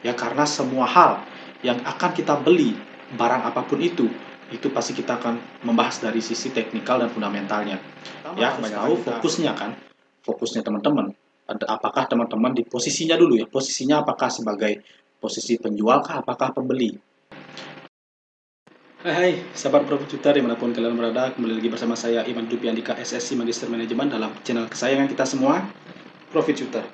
Ya, karena semua hal yang akan kita beli, barang apapun itu pasti kita akan membahas dari sisi teknikal dan fundamentalnya. Ya, harus tahu fokusnya kan, fokusnya teman-teman. Apakah teman-teman di posisinya dulu ya, posisinya apakah sebagai posisi penjual kah, apakah pembeli? Hai, sahabat Profit Tutor dimanapun kalian berada, kembali lagi bersama saya Iman Dupiandika, SSC Magister Manajemen dalam channel kesayangan kita semua, Profit Tutor.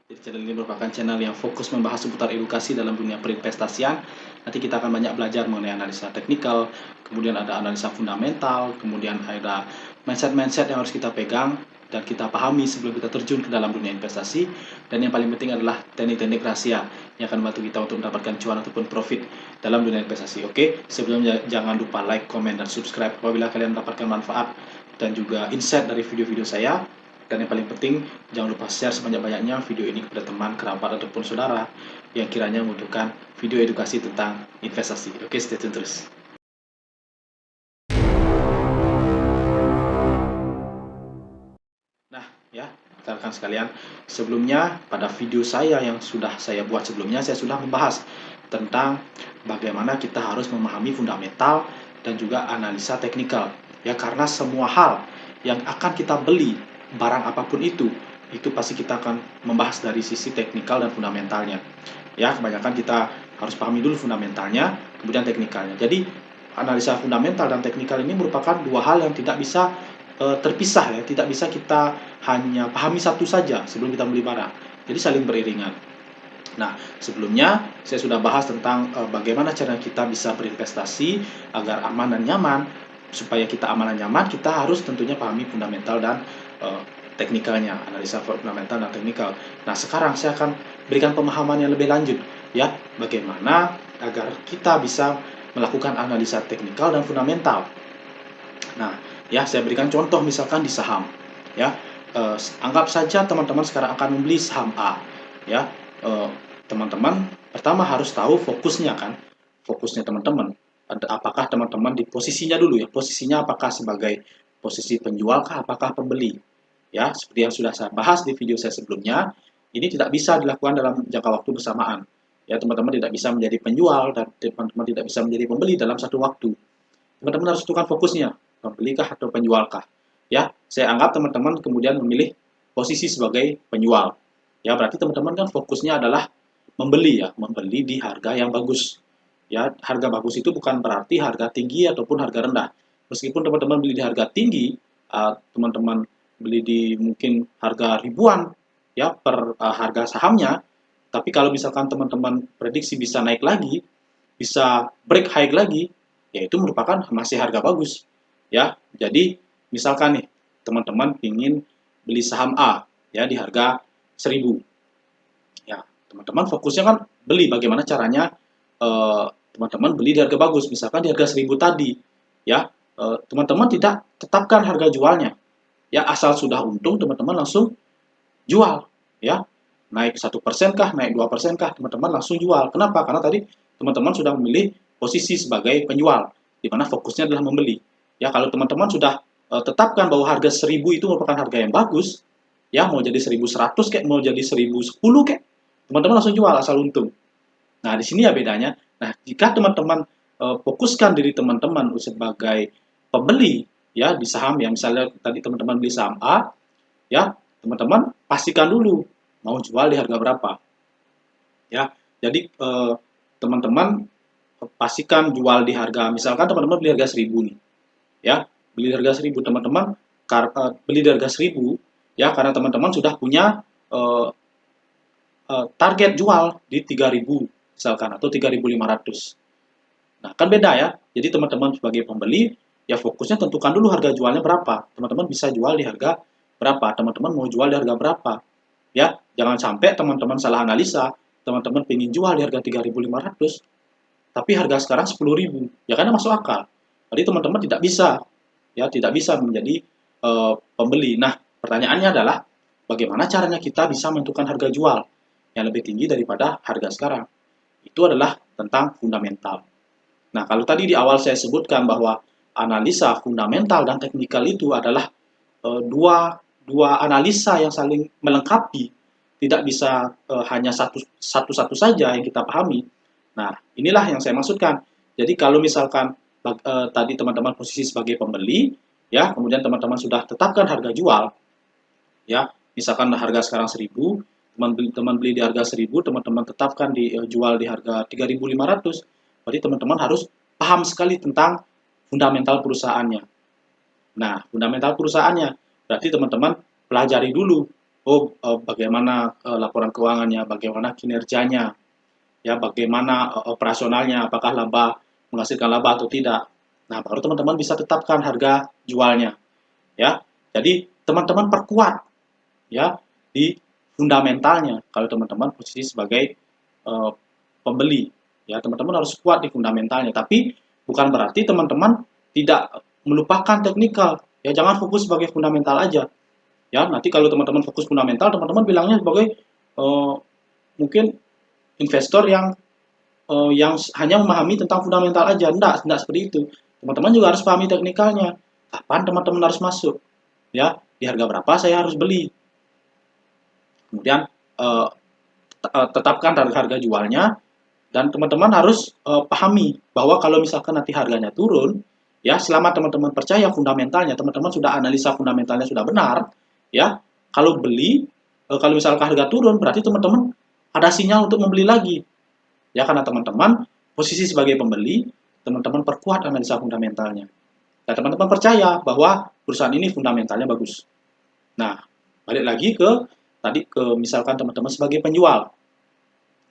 Jadi channel ini merupakan channel yang fokus membahas seputar edukasi dalam dunia perinvestasian. Nanti kita akan banyak belajar mengenai analisa teknikal, kemudian ada analisa fundamental, kemudian ada mindset-mindset yang harus kita pegang dan kita pahami sebelum kita terjun ke dalam dunia investasi. Dan yang paling penting adalah teknik-teknik rahasia yang akan membantu kita untuk mendapatkan cuan ataupun profit dalam dunia investasi. Oke, sebelumnya jangan lupa like, comment, dan subscribe apabila kalian mendapatkan manfaat dan juga insight dari video-video saya. Dan yang paling penting, jangan lupa share sebanyak-banyaknya video ini kepada teman, kerabat, ataupun saudara yang kiranya membutuhkan video edukasi tentang investasi. Oke, stay tune terus. Nah, ya, rekan sekalian, sebelumnya pada video saya yang sudah saya buat sebelumnya, saya sudah membahas tentang bagaimana kita harus memahami fundamental dan juga analisa teknikal. Ya, karena semua hal yang akan kita beli, barang apapun itu pasti kita akan membahas dari sisi teknikal dan fundamentalnya. Ya, kebanyakan kita harus pahami dulu fundamentalnya, kemudian teknikalnya. Jadi, analisa fundamental dan teknikal ini merupakan dua hal yang tidak bisa terpisah ya, tidak bisa kita hanya pahami satu saja sebelum kita beli barang. Jadi saling beriringan. Nah, sebelumnya saya sudah bahas tentang bagaimana cara kita bisa berinvestasi agar aman dan nyaman. Supaya kita aman dan nyaman, kita harus tentunya pahami fundamental dan teknikalnya, analisa fundamental dan teknikal. Nah, sekarang saya akan berikan pemahaman yang lebih lanjut ya, bagaimana agar kita bisa melakukan analisa teknikal dan fundamental. Nah, ya saya berikan contoh misalkan di saham, ya. Anggap saja teman-teman sekarang akan membeli saham A, ya. Teman-teman pertama harus tahu fokusnya kan, fokusnya teman-teman. Apakah teman-teman di posisinya dulu ya, posisinya apakah sebagai posisi penjual kah, apakah pembeli? Ya, seperti yang sudah saya bahas di video saya sebelumnya, ini tidak bisa dilakukan dalam jangka waktu bersamaan. Ya, teman-teman tidak bisa menjadi penjual dan teman-teman tidak bisa menjadi pembeli dalam satu waktu. Teman-teman harus tentukan fokusnya, pembelikah atau penjualkah. Ya, saya anggap teman-teman kemudian memilih posisi sebagai penjual. Ya, berarti teman-teman kan fokusnya adalah membeli ya, membeli di harga yang bagus. Ya, harga bagus itu bukan berarti harga tinggi ataupun harga rendah. Meskipun teman-teman beli di harga tinggi, teman-teman beli di mungkin harga ribuan ya per harga sahamnya, tapi kalau misalkan teman-teman prediksi bisa naik lagi, bisa break high lagi, ya itu merupakan masih harga bagus. Ya, jadi misalkan nih teman-teman ingin beli saham A ya di harga 1000. Ya, teman-teman fokusnya kan beli, bagaimana caranya teman-teman beli di harga bagus, misalkan di harga 1000 tadi. Ya, teman-teman tidak tetapkan harga jualnya. Ya, asal sudah untung teman-teman langsung jual, ya. Naik 1% kah, naik 2% kah, teman-teman langsung jual. Kenapa? Karena tadi teman-teman sudah memilih posisi sebagai penjual, di mana fokusnya adalah membeli. Ya, kalau teman-teman sudah tetapkan bahwa harga 1000 itu merupakan harga yang bagus, ya mau jadi 1100 kayak, mau jadi 1010 kayak, teman-teman langsung jual asal untung. Nah, di sini ya bedanya. Nah, jika teman-teman fokuskan diri teman-teman sebagai pembeli ya di saham, ya misalnya tadi teman-teman beli saham A, ya teman-teman pastikan dulu mau jual di harga berapa. Ya, jadi teman-teman pastikan jual di harga, misalkan teman-teman beli harga 1000 nih. Ya, beli harga 1000 teman-teman beli di harga 1000 ya karena teman-teman sudah punya eh, target jual di 3.000 misalkan atau 3.500. Nah, kan beda ya. Jadi teman-teman sebagai pembeli ya fokusnya tentukan dulu harga jualnya berapa. Teman-teman bisa jual di harga berapa, teman-teman mau jual di harga berapa. Ya, jangan sampai teman-teman salah analisa, teman-teman ingin jual di harga 3.500 tapi harga sekarang 10.000. Ya kan masuk akal. Jadi teman-teman tidak bisa menjadi pembeli. Nah, pertanyaannya adalah bagaimana caranya kita bisa menentukan harga jual yang lebih tinggi daripada harga sekarang? Itu adalah tentang fundamental. Nah, kalau tadi di awal saya sebutkan bahwa analisa fundamental dan teknikal itu adalah dua analisa yang saling melengkapi, tidak bisa hanya satu saja yang kita pahami. Nah, inilah yang saya maksudkan. Jadi kalau misalkan tadi teman-teman posisi sebagai pembeli, ya, kemudian teman-teman sudah tetapkan harga jual, ya, misalkan harga sekarang 1.000, teman beli di harga 1.000, teman-teman tetapkan jual di harga 3.500, berarti teman-teman harus paham sekali tentang fundamental perusahaannya. Nah, fundamental perusahaannya berarti teman-teman pelajari dulu, bagaimana laporan keuangannya, bagaimana kinerjanya, ya, bagaimana operasionalnya, apakah menghasilkan laba atau tidak. Nah, baru teman-teman bisa tetapkan harga jualnya, ya. Jadi teman-teman perkuat, ya, di fundamentalnya. Kalau teman-teman posisi sebagai pembeli, ya, teman-teman harus kuat di fundamentalnya. Tapi bukan berarti teman-teman tidak melupakan teknikal. Ya, jangan fokus sebagai fundamental aja. Ya, nanti kalau teman-teman fokus fundamental, teman-teman bilangnya sebagai mungkin investor yang hanya memahami tentang fundamental aja. Enggak seperti itu. Teman-teman juga harus pahami teknikalnya. Kapan teman-teman harus masuk? Ya, di harga berapa saya harus beli? Kemudian tetapkan harga jualnya, dan teman-teman harus pahami bahwa kalau misalkan nanti harganya turun, ya, selama teman-teman percaya fundamentalnya, teman-teman sudah analisa fundamentalnya sudah benar, ya, kalau kalau misalkan harga turun, berarti teman-teman ada sinyal untuk membeli lagi, ya, karena teman-teman posisi sebagai pembeli, teman-teman perkuat analisa fundamentalnya, dan teman-teman percaya bahwa perusahaan ini fundamentalnya bagus. Nah, balik lagi ke misalkan teman-teman sebagai penjual,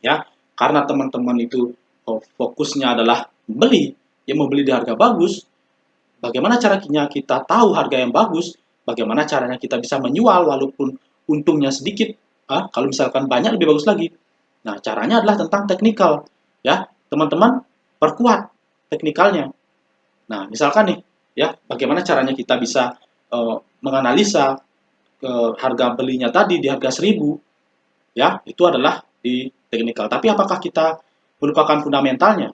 ya, karena teman-teman itu fokusnya adalah membeli, yang membeli di harga bagus. Bagaimana caranya kita tahu harga yang bagus? Bagaimana caranya kita bisa menjual walaupun untungnya sedikit? Kalau misalkan banyak lebih bagus lagi. Nah, caranya adalah tentang teknikal, ya, teman-teman perkuat teknikalnya. Nah, misalkan nih, ya, bagaimana caranya kita bisa menganalisa harga belinya tadi di harga 1.000, ya, itu adalah di teknikal. Tapi apakah kita melupakan fundamentalnya?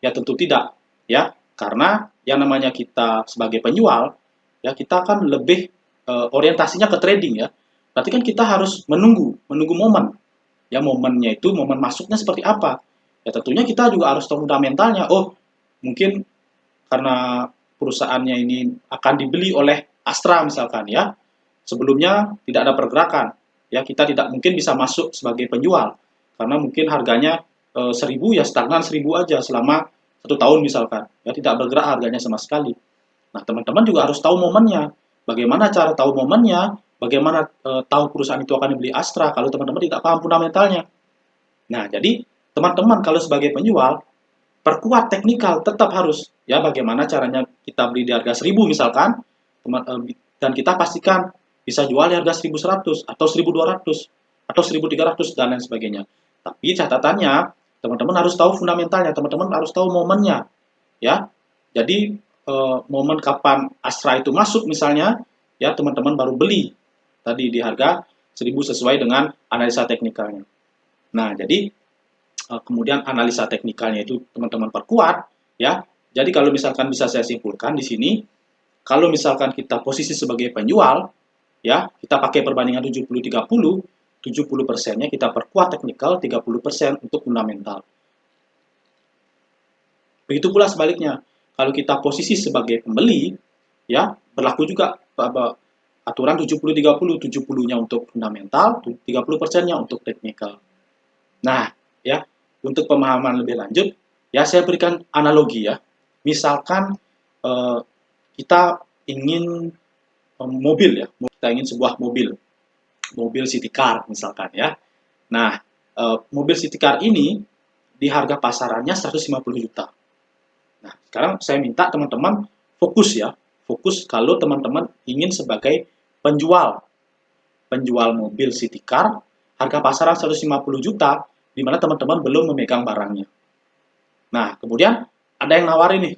Ya, tentu tidak, ya, karena yang namanya kita sebagai penjual, ya, kita kan lebih orientasinya ke trading, ya. Berarti kan kita harus menunggu momen. Ya, momennya itu momen masuknya seperti apa? Ya, tentunya kita juga harus tahu fundamentalnya. Oh, mungkin karena perusahaannya ini akan dibeli oleh Astra misalkan, ya. Sebelumnya tidak ada pergerakan, ya, kita tidak mungkin bisa masuk sebagai penjual karena mungkin harganya 1.000, ya, stagnan 1.000 aja selama 1 tahun misalkan, ya, tidak bergerak harganya sama sekali. Nah, teman-teman juga harus tahu momennya. Bagaimana cara tahu momennya? Bagaimana tahu perusahaan itu akan dibeli Astra kalau teman-teman tidak paham fundamentalnya? Nah, jadi teman-teman kalau sebagai penjual perkuat teknikal tetap harus, ya, bagaimana caranya kita beli di harga 1.000 misalkan, dan kita pastikan bisa jual di harga 1.100 atau 1.200 atau 1.300 dan lain sebagainya. Tapi catatannya teman-teman harus tahu fundamentalnya, teman-teman harus tahu momennya, ya. Jadi momen kapan Astra itu masuk misalnya, ya, teman-teman baru beli tadi di harga 1.000 sesuai dengan analisa teknikalnya. Nah, jadi kemudian analisa teknikalnya itu teman-teman perkuat, ya. Jadi kalau misalkan bisa saya simpulkan di sini, kalau misalkan kita posisi sebagai penjual, ya, kita pakai perbandingan 70-30, 70%-nya kita perkuat teknikal, 30% untuk fundamental. Begitu pula sebaliknya, kalau kita posisi sebagai pembeli, ya, berlaku juga aturan 70-30, 70-nya untuk fundamental, 30%-nya untuk teknikal. Nah, ya, untuk pemahaman lebih lanjut, ya, saya berikan analogi, ya. Misalkan kita ingin mobil, ya, kita ingin sebuah mobil. mobil city car misalkan ya. Nah, mobil city car ini di harga pasarannya 150 juta. Nah, sekarang saya minta teman-teman fokus ya, fokus kalau teman-teman ingin sebagai penjual, penjual mobil city car, harga pasaran 150 juta, di mana teman-teman belum memegang barangnya. Nah, kemudian ada yang nawarin nih,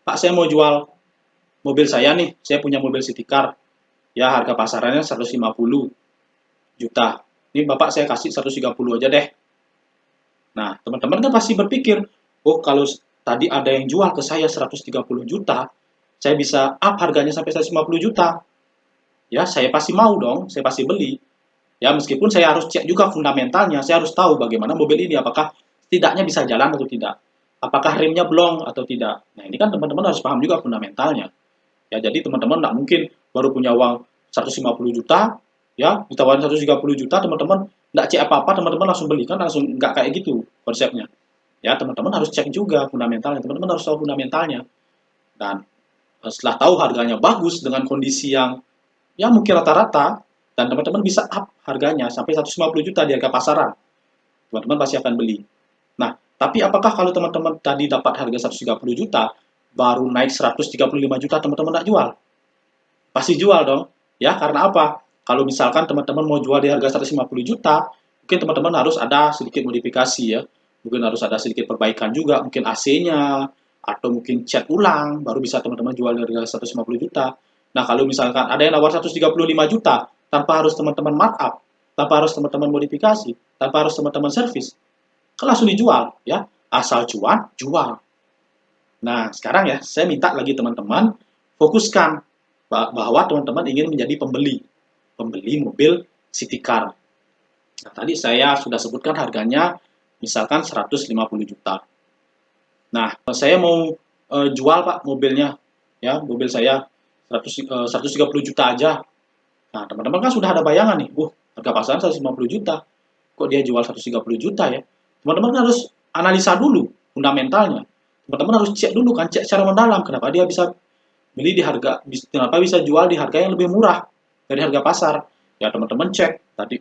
Pak saya mau jual mobil saya nih, saya punya mobil city car, ya harga pasarannya 150 juta. Ini Bapak saya kasih 130 aja deh. Nah, teman-teman kan pasti berpikir, oh kalau tadi ada yang jual ke saya 130 juta, saya bisa up harganya sampai 150 juta. Ya, saya pasti mau dong, saya pasti beli. Ya, meskipun saya harus cek juga fundamentalnya, saya harus tahu bagaimana mobil ini, apakah setidaknya bisa jalan atau tidak. Apakah remnya blong atau tidak. Nah, ini kan teman-teman harus paham juga fundamentalnya. Ya, jadi teman-teman nggak mungkin baru punya uang 150 juta, ya, ditawarin 130 juta, teman-teman nggak cek apa-apa, teman-teman langsung beli. Kan langsung nggak kayak gitu konsepnya. Ya, teman-teman harus cek juga fundamentalnya, teman-teman harus tahu fundamentalnya. Dan setelah tahu harganya bagus dengan kondisi yang ya mungkin rata-rata, dan teman-teman bisa up harganya sampai 150 juta di harga pasaran, teman-teman pasti akan beli. Nah, tapi apakah kalau teman-teman tadi dapat harga 130 juta, baru naik 135 juta, teman-teman nggak jual? Pasti jual dong. Ya, karena apa? Kalau misalkan teman-teman mau jual di harga 150 juta, mungkin teman-teman harus ada sedikit modifikasi ya. Mungkin harus ada sedikit perbaikan juga, mungkin AC-nya, atau mungkin cat ulang, baru bisa teman-teman jual di harga 150 juta. Nah, kalau misalkan ada yang nawar 135 juta, tanpa harus teman-teman markup, tanpa harus teman-teman modifikasi, tanpa harus teman-teman servis, kan langsung dijual, ya. Asal cuan, jual. Nah, sekarang ya, saya minta lagi teman-teman fokuskan bahwa teman-teman ingin menjadi pembeli mobil city car. Nah, tadi saya sudah sebutkan harganya misalkan 150 juta. Nah, saya mau jual Pak mobilnya, ya mobil saya 130 juta aja. Nah, teman-teman kan sudah ada bayangan nih, harga pasaran 150 juta, kok dia jual 130 juta ya? Teman-teman harus analisa dulu fundamentalnya. Teman-teman harus cek dulu kan, cek secara mendalam kenapa dia bisa beli di harga, kenapa bisa jual di harga yang lebih murah dari harga pasar. Ya teman-teman cek tadi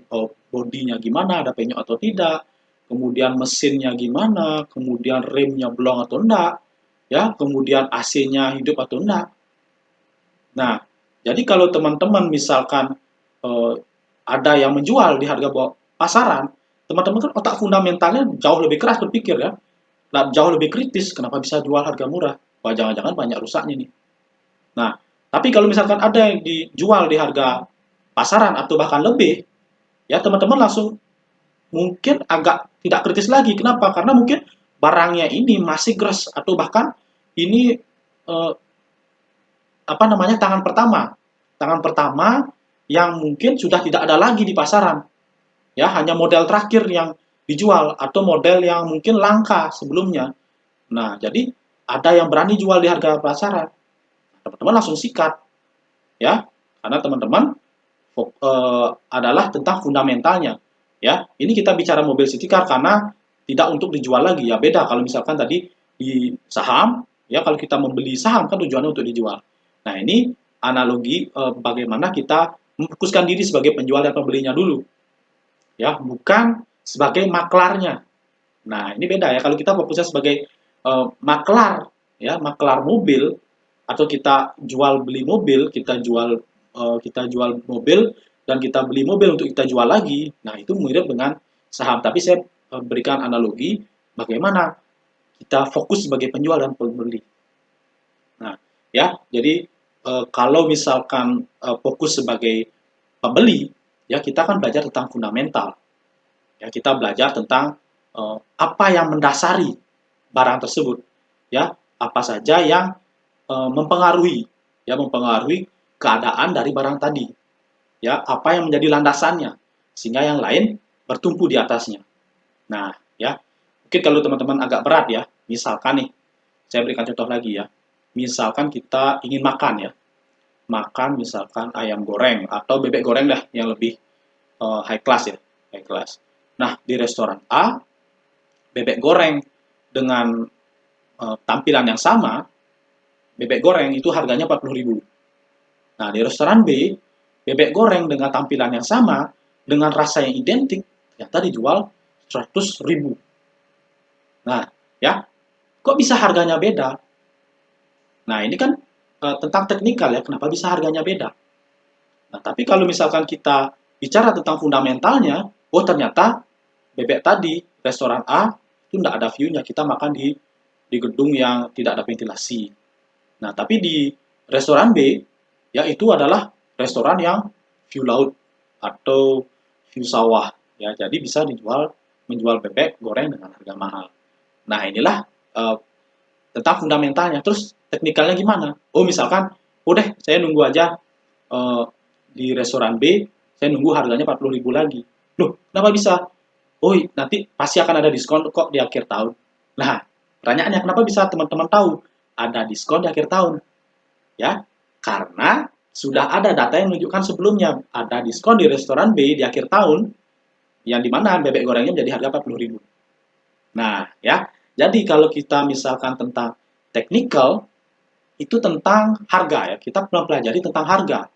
bodinya gimana, ada penyok atau tidak, kemudian mesinnya gimana, kemudian remnya blong atau enggak, ya kemudian AC-nya hidup atau enggak. Nah, jadi kalau teman-teman misalkan eh, ada yang menjual di harga bawah pasaran, teman-teman kan otak fundamentalnya jauh lebih keras berpikir ya, jauh lebih kritis, kenapa bisa jual harga murah? Wah, jangan-jangan banyak rusaknya nih. Nah, tapi kalau misalkan ada yang dijual di harga pasaran atau bahkan lebih, ya teman-teman langsung mungkin agak tidak kritis lagi. Kenapa? Karena mungkin barangnya ini masih gres atau bahkan ini eh, apa namanya tangan pertama yang mungkin sudah tidak ada lagi di pasaran. Ya, hanya model terakhir yang dijual atau model yang mungkin langka sebelumnya. Nah, jadi ada yang berani jual di harga pasaran. Teman-teman langsung sikat ya, karena teman-teman adalah tentang fundamentalnya ya. Ini kita bicara mobil city car karena tidak untuk dijual lagi ya, beda kalau misalkan tadi di saham ya, kalau kita membeli saham kan tujuannya untuk dijual. Nah, ini analogi bagaimana kita memfokuskan diri sebagai penjual dan pembelinya dulu ya, bukan sebagai maklarnya. Nah, ini beda ya, kalau kita fokusnya sebagai maklar ya, maklar mobil, atau kita jual beli mobil, kita jual mobil dan kita beli mobil untuk kita jual lagi. Nah, itu mirip dengan saham, tapi saya berikan analogi bagaimana kita fokus sebagai penjual dan pembeli. Nah, ya, jadi kalau misalkan fokus sebagai pembeli, ya kita kan belajar tentang fundamental. Ya, kita belajar tentang apa yang mendasari barang tersebut. Ya, apa saja yang mempengaruhi keadaan dari barang tadi, ya apa yang menjadi landasannya sehingga yang lain bertumpu di atasnya. Nah, ya mungkin kalau teman-teman agak berat ya, misalkan nih saya berikan contoh lagi ya, misalkan kita ingin makan ya, makan misalkan ayam goreng atau bebek goreng dah yang lebih high class ya, high class. Nah, di restoran A bebek goreng dengan tampilan yang sama, bebek goreng itu harganya 40.000. Nah, di restoran B bebek goreng dengan tampilan yang sama, dengan rasa yang identik, ternyata dijual 100.000. Nah, ya, kok bisa harganya beda? Nah, ini kan tentang teknikal ya, kenapa bisa harganya beda. Nah, tapi kalau misalkan kita bicara tentang fundamentalnya, oh ternyata bebek tadi, restoran A, itu tidak ada view-nya, kita makan di gedung yang tidak ada ventilasi. Nah, tapi di restoran B, ya itu adalah restoran yang view laut atau view sawah. Ya, jadi bisa menjual bebek goreng dengan harga mahal. Nah, inilah uh, tentang fundamentalnya. Terus teknikalnya gimana? Oh, misalkan, udah saya nunggu aja uh, di restoran B, saya nunggu harganya 40.000 lagi. Loh, kenapa bisa? Oh, nanti pasti akan ada diskon kok di akhir tahun. Nah, pertanyaannya kenapa bisa teman-teman tahu ada diskon di akhir tahun? Ya, karena sudah ada data yang menunjukkan sebelumnya ada diskon di restoran B di akhir tahun yang dimana bebek gorengnya menjadi harga 40.000. Nah, ya, jadi kalau kita misalkan tentang technical itu tentang harga ya, kita mempelajari tentang harga.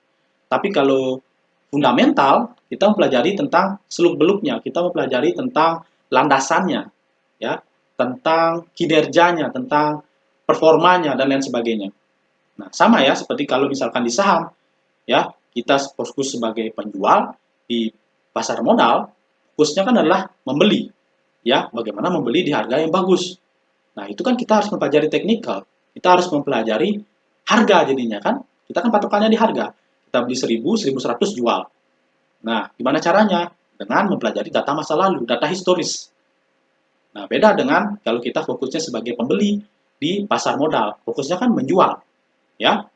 Tapi kalau fundamental kita mempelajari tentang seluk-beluknya, kita mempelajari tentang landasannya, ya, tentang kinerjanya, tentang performanya dan lain sebagainya. Nah, sama ya seperti kalau misalkan di saham, ya, kita fokus sebagai penjual di pasar modal, fokusnya kan adalah membeli, ya, bagaimana membeli di harga yang bagus. Nah, itu kan kita harus mempelajari teknikal, kita harus mempelajari harga jadinya kan, kita kan patokannya di harga. Kita beli 1000, 1100 jual. Nah, gimana caranya? Dengan mempelajari data masa lalu, data historis. Nah, beda dengan kalau kita fokusnya sebagai pembeli di pasar modal, fokusnya kan menjual, ya.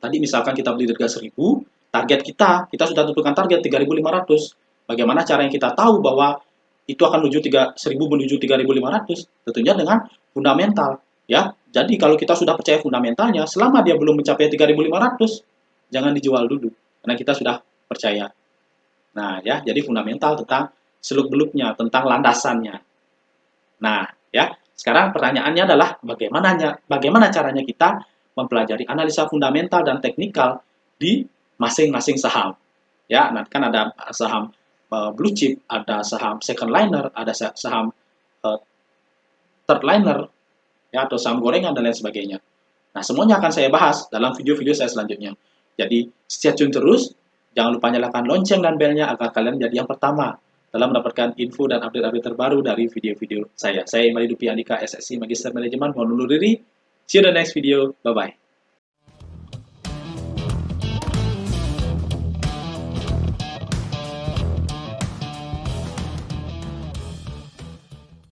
Tadi misalkan kita beli harga 1000, target kita sudah tentukan target 3.500. Bagaimana cara yang kita tahu bahwa itu akan menuju 1000 menuju 3.500? Tentunya dengan fundamental, ya. Jadi kalau kita sudah percaya fundamentalnya, selama dia belum mencapai 3.500, jangan dijual dulu karena kita sudah percaya. Nah, ya, jadi fundamental tentang seluk-beluknya, tentang landasannya. Nah, ya, sekarang pertanyaannya adalah bagaimana caranya kita mempelajari analisa fundamental dan teknikal di masing-masing saham. Ya, nanti kan ada saham blue chip, ada saham second liner, ada saham uh, third liner, ya, atau saham gorengan dan lain sebagainya. Nah, semuanya akan saya bahas dalam video-video saya selanjutnya. Jadi, stay tune terus. Jangan lupa nyalakan lonceng dan belnya agar kalian jadi yang pertama dalam mendapatkan info dan update-update terbaru dari video-video saya. Saya Imali Dupi Andika, SSC Magister Manajemen. Mohon undur diri. See you in the next video. Bye-bye.